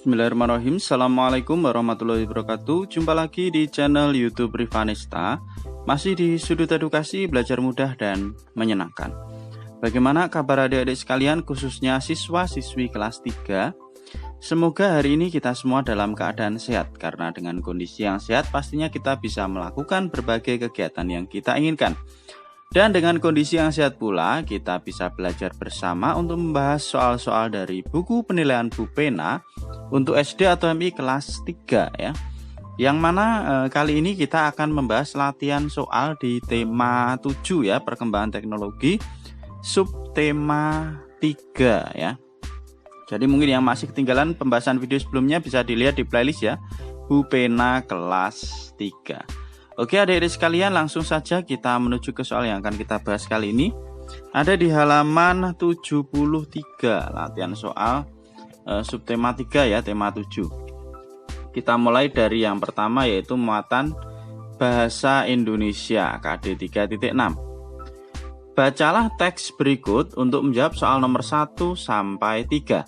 Bismillahirrahmanirrahim. Assalamualaikum warahmatullahi wabarakatuh. Jumpa lagi di channel YouTube Rivanesta. Masih di sudut edukasi, belajar mudah dan menyenangkan. Bagaimana kabar adik-adik sekalian, khususnya siswa-siswi kelas 3? Semoga hari ini kita semua dalam keadaan sehat, karena dengan kondisi yang sehat pastinya kita bisa melakukan berbagai kegiatan yang kita inginkan. Dan dengan kondisi yang sehat pula, kita bisa belajar bersama untuk membahas soal-soal dari buku penilaian Bu Pena untuk SD atau MI kelas 3 ya. Yang mana kali ini kita akan membahas latihan soal di tema 7 ya, perkembangan teknologi, subtema 3 ya. Jadi mungkin yang masih ketinggalan pembahasan video sebelumnya bisa dilihat di playlist ya, Bu Pena kelas 3. Oke adik-adik sekalian, langsung saja kita menuju ke soal yang akan kita bahas kali ini. Ada di halaman 73, latihan soal subtema 3 ya, tema 7. Kita mulai dari yang pertama, yaitu muatan bahasa Indonesia KD 3.6. Bacalah teks berikut untuk menjawab soal nomor 1 sampai 3.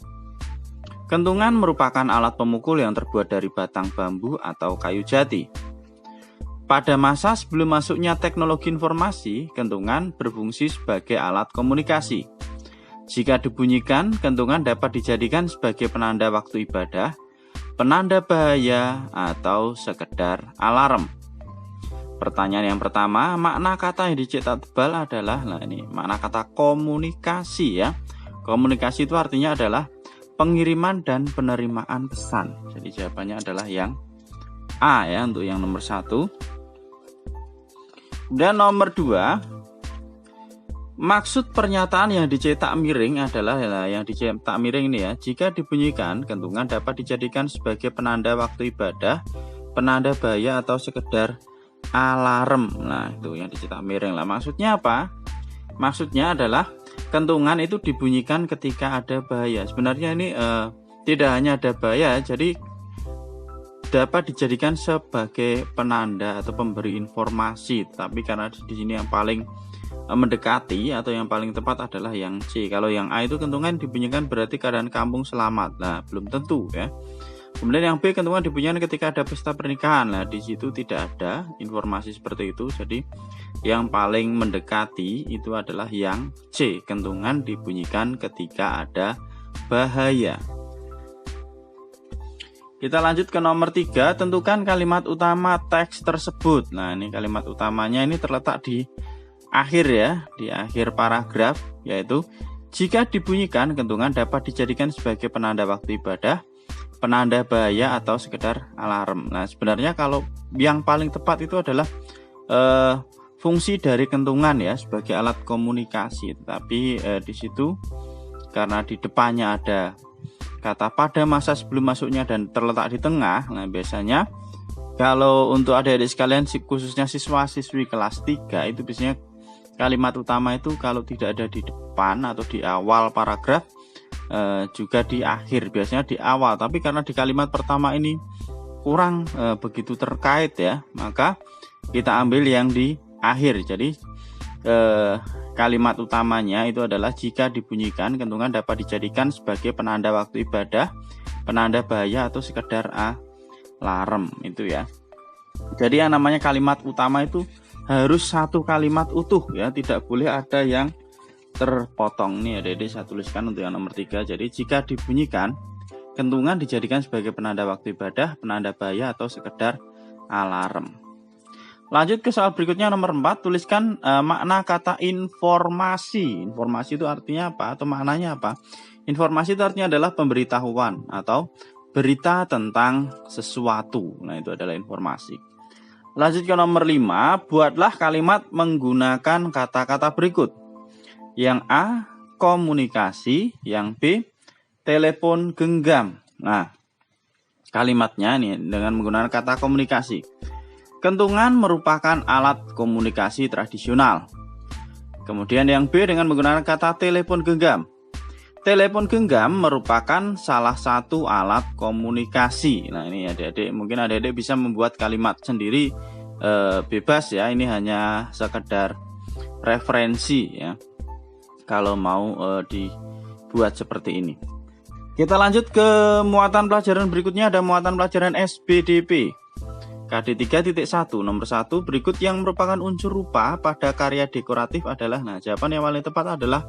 Kentungan merupakan alat pemukul yang terbuat dari batang bambu atau kayu jati. Pada masa sebelum masuknya teknologi informasi, kentungan berfungsi sebagai alat komunikasi. Jika dibunyikan, kentungan dapat dijadikan sebagai penanda waktu ibadah, penanda bahaya, atau sekedar alarm. Pertanyaan yang pertama, makna kata yang dicetak tebal adalah, makna kata komunikasi ya. Komunikasi itu artinya adalah pengiriman dan penerimaan pesan. Jadi jawabannya adalah yang A ya, untuk yang nomor 1. Dan nomor 2, maksud pernyataan yang dicetak miring adalah yang dicetak miring ini ya. Jika dibunyikan, kentungan dapat dijadikan sebagai penanda waktu ibadah, penanda bahaya, atau sekedar alarm. Nah, itu yang dicetak miring lah. Maksudnya apa? Maksudnya adalah kentungan itu dibunyikan ketika ada bahaya. Sebenarnya ini tidak hanya ada bahaya, jadi dapat dijadikan sebagai penanda atau pemberi informasi. Tapi karena di sini yang paling mendekati atau yang paling tepat adalah yang C. Kalau yang A itu kentungan dibunyikan berarti keadaan kampung selamat. Nah, belum tentu ya. Kemudian yang B, kentungan dibunyikan ketika ada pesta pernikahan. Nah, di situ tidak ada informasi seperti itu. Jadi yang paling mendekati itu adalah yang C. Kentungan dibunyikan ketika ada bahaya. Kita lanjut ke nomor 3, tentukan kalimat utama teks tersebut. Nah, ini kalimat utamanya ini terletak di akhir ya, di akhir paragraf, yaitu jika dibunyikan, kentungan dapat dijadikan sebagai penanda waktu ibadah, penanda bahaya, atau sekedar alarm. Nah, sebenarnya kalau yang paling tepat itu adalah fungsi dari kentungan ya, sebagai alat komunikasi. Tetapi di situ karena di depannya ada kata pada masa sebelum masuknya dan terletak di tengah. Nah, biasanya kalau untuk adik-adik sekalian, khususnya siswa-siswi kelas 3, itu biasanya kalimat utama itu kalau tidak ada di depan atau di awal paragraf, juga di akhir, biasanya di awal. Tapi karena di kalimat pertama ini kurang begitu terkait ya, maka kita ambil yang di akhir. Jadi kalimat utamanya itu adalah jika dibunyikan, kentungan dapat dijadikan sebagai penanda waktu ibadah, penanda bahaya, atau sekedar alarm itu ya. Jadi yang namanya kalimat utama itu harus satu kalimat utuh ya, tidak boleh ada yang terpotong. Nih adik-adik saya tuliskan untuk yang nomor 3. Jadi jika dibunyikan, kentungan dijadikan sebagai penanda waktu ibadah, penanda bahaya, atau sekedar alarm. Lanjut ke soal berikutnya nomor 4, tuliskan makna kata informasi. Informasi itu artinya apa atau maknanya apa? Informasi itu artinya adalah pemberitahuan atau berita tentang sesuatu. Nah, itu adalah informasi. Lanjut ke nomor 5, buatlah kalimat menggunakan kata-kata berikut. Yang A, komunikasi. Yang B, telepon genggam. Nah, kalimatnya nih dengan menggunakan kata komunikasi. Kentungan merupakan alat komunikasi tradisional. Kemudian yang B, dengan menggunakan kata telepon genggam. Telepon genggam merupakan salah satu alat komunikasi. Nah, ini adik-adik, mungkin adik-adik bisa membuat kalimat sendiri, bebas ya. Ini hanya sekedar referensi ya, kalau mau dibuat seperti ini. Kita lanjut ke muatan pelajaran berikutnya, ada muatan pelajaran SBDP. KD 3.1 nomor 1, berikut yang merupakan unsur rupa pada karya dekoratif adalah, nah jawaban yang paling tepat adalah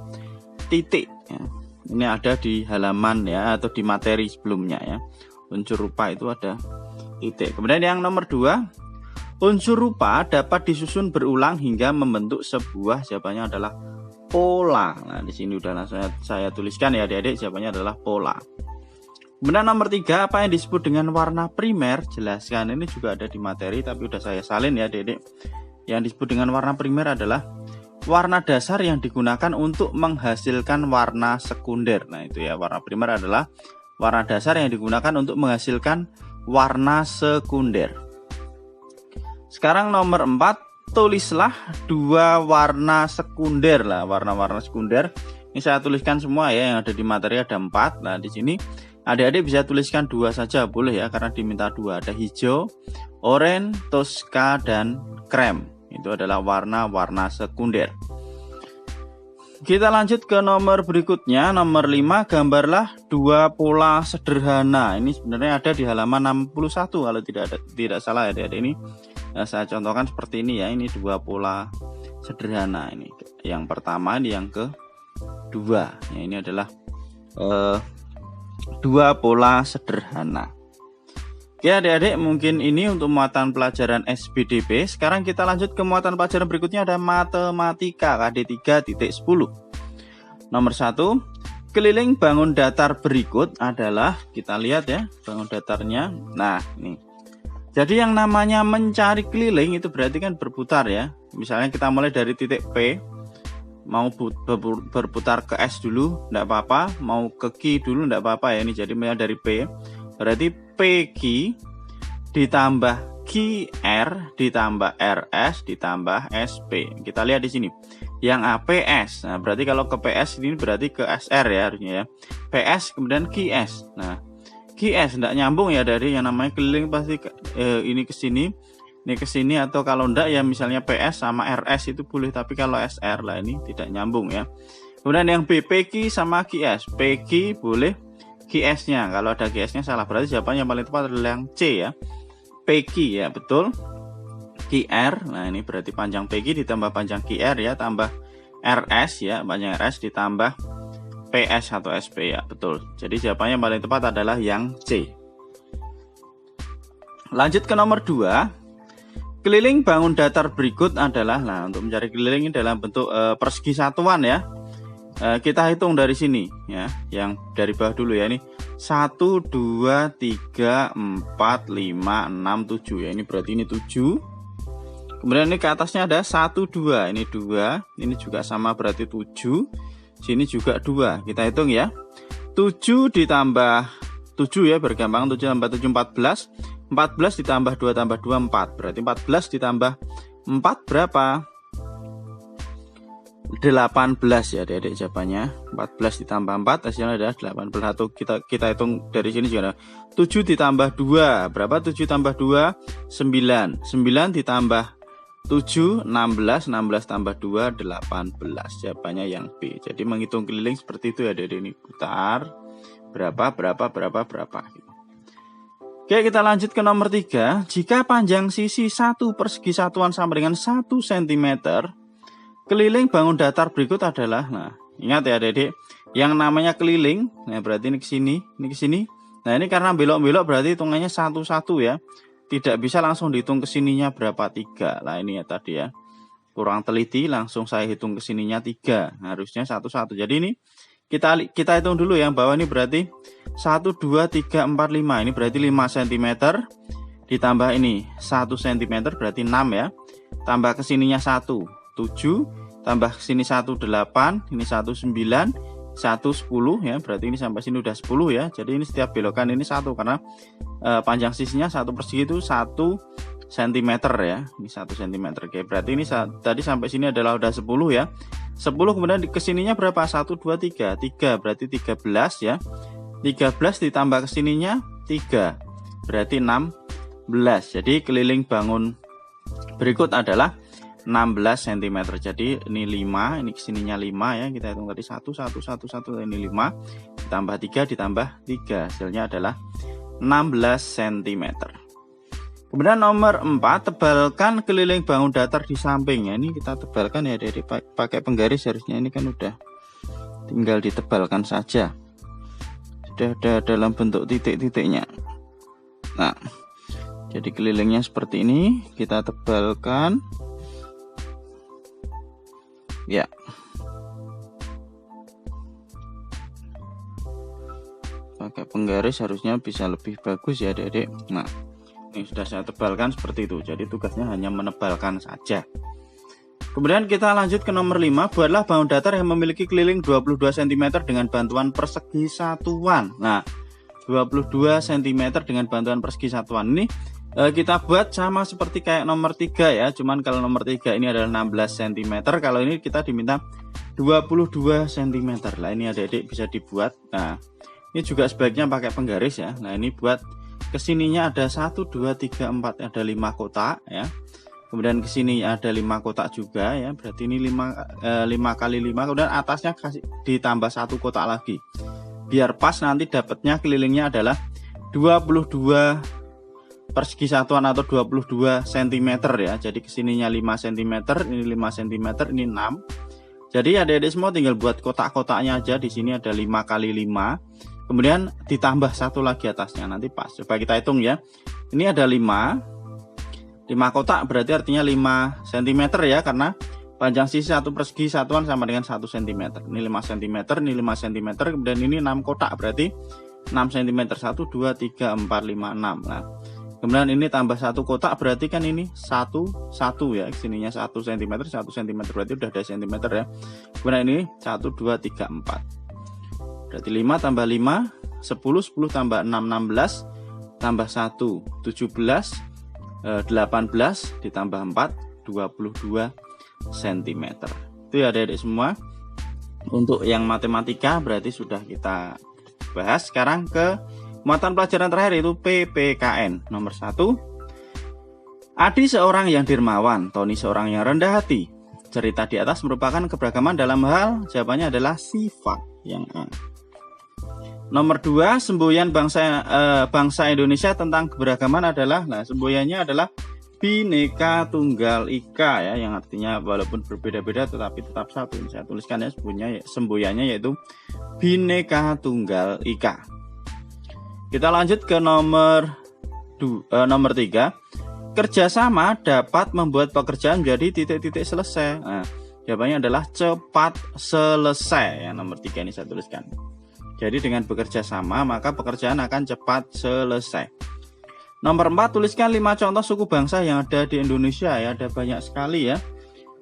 titik ya. Ini ada di halaman ya, atau di materi sebelumnya ya. Unsur rupa itu ada titik. Kemudian yang nomor 2, unsur rupa dapat disusun berulang hingga membentuk sebuah, jawabannya adalah pola. Nah di sini udah saya tuliskan ya adik-adik, jawabannya adalah pola. Kemudian nomor 3, apa yang disebut dengan warna primer? Jelaskan, ini juga ada di materi tapi udah saya salin ya adik-adik. Yang disebut dengan warna primer adalah warna dasar yang digunakan untuk menghasilkan warna sekunder. Nah itu ya, warna primer adalah warna dasar yang digunakan untuk menghasilkan warna sekunder. Sekarang nomor 4, tulislah 2 warna sekunder lah, warna-warna sekunder. Ini saya tuliskan semua ya, yang ada di materi ada 4. Nah di sini adik-adik bisa tuliskan 2 saja boleh ya, karena diminta 2. Ada hijau, oranye, toska, dan krem. Itu adalah warna-warna sekunder. Kita lanjut ke nomor berikutnya, nomor 5, gambarlah 2 pola sederhana. Ini sebenarnya ada di halaman 61 kalau tidak salah ya adik-adik. Ini saya contohkan seperti ini ya, ini 2 pola sederhana. Ini yang pertama, ini yang kedua ya, ini adalah 2 pola sederhana. Oke adik-adik, mungkin ini untuk muatan pelajaran SBDP. Sekarang kita lanjut ke muatan pelajaran berikutnya, ada matematika KD 3.10. Nomor 1, keliling bangun datar berikut adalah, kita lihat ya bangun datarnya. Nah ini, jadi yang namanya mencari keliling itu berarti kan berputar ya. Misalnya kita mulai dari titik P, mau berputar ke S dulu enggak apa-apa, mau ke Q dulu enggak apa-apa ya. Ini jadi mulai dari P, berarti PQ ditambah QR ditambah RS ditambah SP. Kita lihat di sini yang APS. Nah berarti kalau ke PS ini berarti ke SR ya harusnya ya, PS kemudian QS. Nah QS enggak nyambung ya, dari yang namanya keliling pasti ini ke sini, ini ke sini, atau kalau enggak ya misalnya PS sama RS itu boleh, tapi kalau SR lah ini tidak nyambung ya. Kemudian yang BPQ sama QS, PQ boleh, QS-nya kalau ada QS-nya salah, berarti jawabannya yang paling tepat adalah yang C ya, PQ ya, betul. QR, nah ini berarti panjang PQ ditambah panjang QR ya, tambah RS ya, panjang RS ditambah PS atau SP ya, betul. Jadi jawabannya yang paling tepat adalah yang C. Lanjut ke nomor 2, keliling bangun datar berikut adalah, nah untuk mencari keliling ini dalam bentuk persegi satuan ya. Kita hitung dari sini ya, yang dari bawah dulu ya, ini 1, 2, 3, 4, 5, 6, 7 ya, ini berarti ini 7. Kemudian ini ke atasnya ada 1, 2, ini 2, ini juga sama berarti 7, sini juga 2. Kita hitung ya, 7 ditambah 7 ya, bergampang 7 tambah 7 14, 14 ditambah 2 tambah 2 4, berarti 14 ditambah 4 berapa? 18 ya adik-adik jawabannya. 14 ditambah 4 hasilnya adalah 18. Atau kita hitung dari sini juga ada 7 ditambah 2 berapa? 7 tambah 2 9, 9 ditambah 7 16, 16 tambah 2 18. Jawabannya yang B. Jadi menghitung keliling seperti itu ya adik-adik, ini putar berapa gitu. Oke, kita lanjut ke nomor 3. Jika panjang sisi satu persegi satuan sama dengan 1 cm, keliling bangun datar berikut adalah, nah ingat ya adik-adik, yang namanya keliling, nah berarti ini ke sini, ini ke sini. Nah ini karena belok-belok berarti hitungannya satu-satu ya, tidak bisa langsung dihitung ke sininya berapa 3. Nah ini ya tadi ya, kurang teliti, langsung saya hitung ke sininya 3, harusnya satu-satu. Jadi ini kita hitung dulu yang bawah ini, berarti 1 2 3 4 5, ini berarti 5 cm ditambah ini 1 cm berarti 6 ya, tambah ke sininya 1 7, tambah sini 1 8, ini 1 9, 1 10 ya, berarti ini sampai sini udah 10 ya. Jadi ini setiap belokan ini 1 karena panjang sisinya 1 persegi itu 1 cm ya, ini 1 cm. Oke, berarti ini tadi sampai sini adalah udah 10 ya. 10 kemudian kesininya berapa? 1 2 3, 3 berarti 13 ya. 13 ditambah kesininya 3 berarti 16. Jadi keliling bangun berikut adalah 16 cm. Jadi ini 5, ini kesininya 5 ya, kita hitung tadi 1 1 1 1, ini 5. ditambah 3 ditambah 3, hasilnya adalah 16 cm. Kemudian nomor 4, tebalkan keliling bangun datar di sampingnya. Ini kita tebalkan ya dari pakai penggaris, harusnya ini kan udah tinggal ditebalkan saja. Sudah ada dalam bentuk titik-titiknya. Nah, jadi kelilingnya seperti ini, kita tebalkan. Ya. Pakai penggaris harusnya bisa lebih bagus ya Adik-adik. Nah, ini sudah saya tebalkan seperti itu. Jadi tugasnya hanya menebalkan saja. Kemudian kita lanjut ke nomor 5. Buatlah bangun datar yang memiliki keliling 22 cm dengan bantuan persegi satuan. Nah, 22 cm dengan bantuan persegi satuan ini kita buat sama seperti kayak nomor 3 ya. Cuman kalau nomor 3 ini adalah 16 cm. Kalau ini kita diminta 22 cm. Lah ini Adik-adik bisa dibuat. Nah, ini juga sebaiknya pakai penggaris ya. Nah, ini buat kesininya ada 1, 2, 3, 4, ada 5 kotak ya. Kemudian kesini ada 5 kotak juga ya. Berarti ini 5 kali 5. Kemudian atasnya kasih ditambah 1 kotak lagi. Biar pas nanti dapatnya kelilingnya adalah 22 persegi satuan atau 22 cm ya. Jadi kesininya 5 cm, ini 5 cm, ini 6. Jadi Adik-adik semua tinggal buat kotak-kotaknya aja. Di sini ada 5 kali 5. Kemudian ditambah 1 lagi atasnya, nanti pas. Coba kita hitung ya. Ini ada 5 kotak, berarti artinya 5 cm ya, karena panjang sisi satu persegi satuan sama dengan 1 cm. Ini 5 cm, ini 5 cm, kemudian ini 6 kotak, berarti 6 cm. 1, 2, 3, 4, 5, 6. Nah, kemudian ini tambah 1 kotak, berarti kan ini 1 ya. Sininya 1 cm, 1 cm, berarti udah ada cm ya. Kemudian ini 1, 2, 3, 4. Berarti 5 tambah 5, 10, 10 tambah 6, 16, tambah 1, 17, 18, ditambah 4, 22 cm. Itu ya Adik-adik semua. Untuk yang matematika berarti sudah kita bahas. Sekarang ke muatan pelajaran terakhir, yaitu PPKN. Nomor 1, Adi seorang yang dermawan, Tony seorang yang rendah hati. Cerita di atas merupakan keberagaman dalam hal, jawabannya adalah sifat yang A. Nomor 2, semboyan bangsa Indonesia tentang keberagaman adalah, nah semboyannya adalah Bhinneka Tunggal Ika ya, yang artinya walaupun berbeda-beda tetapi tetap satu. Ini saya tuliskan ya, semboyannya yaitu Bhinneka Tunggal Ika. Kita lanjut ke nomor 3. Kerjasama dapat membuat pekerjaan menjadi titik-titik selesai. Nah, jawabannya adalah cepat selesai ya, nomor 3 ini saya tuliskan. Jadi dengan bekerja sama maka pekerjaan akan cepat selesai. Nomor 4, tuliskan 5 contoh suku bangsa yang ada di Indonesia ya. Ada banyak sekali ya.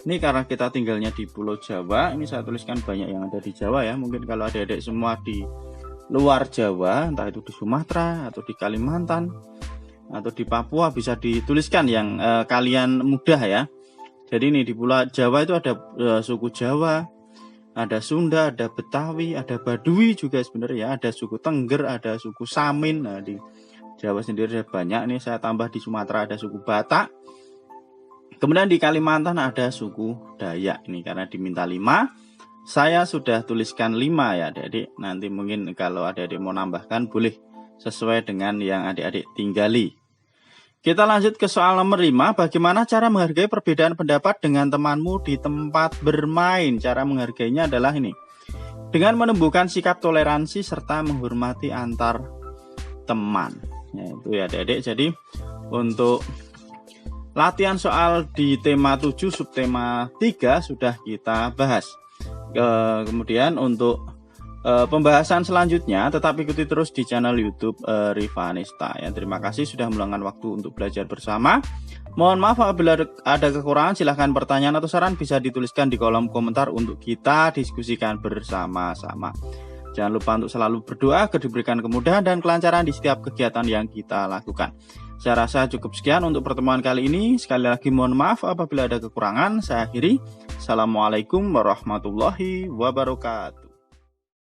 Ini karena kita tinggalnya di Pulau Jawa, ini saya tuliskan banyak yang ada di Jawa ya. Mungkin kalau adik-adik semua di luar Jawa, entah itu di Sumatera atau di Kalimantan atau di Papua, bisa dituliskan yang kalian mudah ya. Jadi ini di Pulau Jawa itu ada suku Jawa, ada Sunda, ada Betawi, ada Baduy juga sebenarnya, ada suku Tengger, ada suku Samin. Nah, di Jawa sendiri ada banyak. Ini saya tambah di Sumatera ada suku Batak. Kemudian di Kalimantan ada suku Dayak. Ini karena diminta 5, saya sudah tuliskan 5 ya adik-adik. Nanti mungkin kalau adik-adik mau nambahkan boleh sesuai dengan yang adik-adik tinggali. Kita lanjut ke soal nomor 5. Bagaimana cara menghargai perbedaan pendapat dengan temanmu di tempat bermain? Cara menghargainya adalah ini. Dengan menumbuhkan sikap toleransi serta menghormati antar teman. Ya, itu ya adik-adik. Jadi untuk latihan soal di tema 7 subtema 3 sudah kita bahas. Kemudian untuk pembahasan selanjutnya tetap ikuti terus di channel YouTube Rivanista ya. Terima kasih sudah meluangkan waktu untuk belajar bersama. Mohon maaf apabila ada kekurangan, silahkan pertanyaan atau saran bisa dituliskan di kolom komentar untuk kita diskusikan bersama-sama. Jangan lupa untuk selalu berdoa agar diberikan kemudahan dan kelancaran di setiap kegiatan yang kita lakukan. Saya rasa cukup sekian untuk pertemuan kali ini. Sekali lagi mohon maaf apabila ada kekurangan. Saya akhiri. Assalamualaikum warahmatullahi wabarakatuh.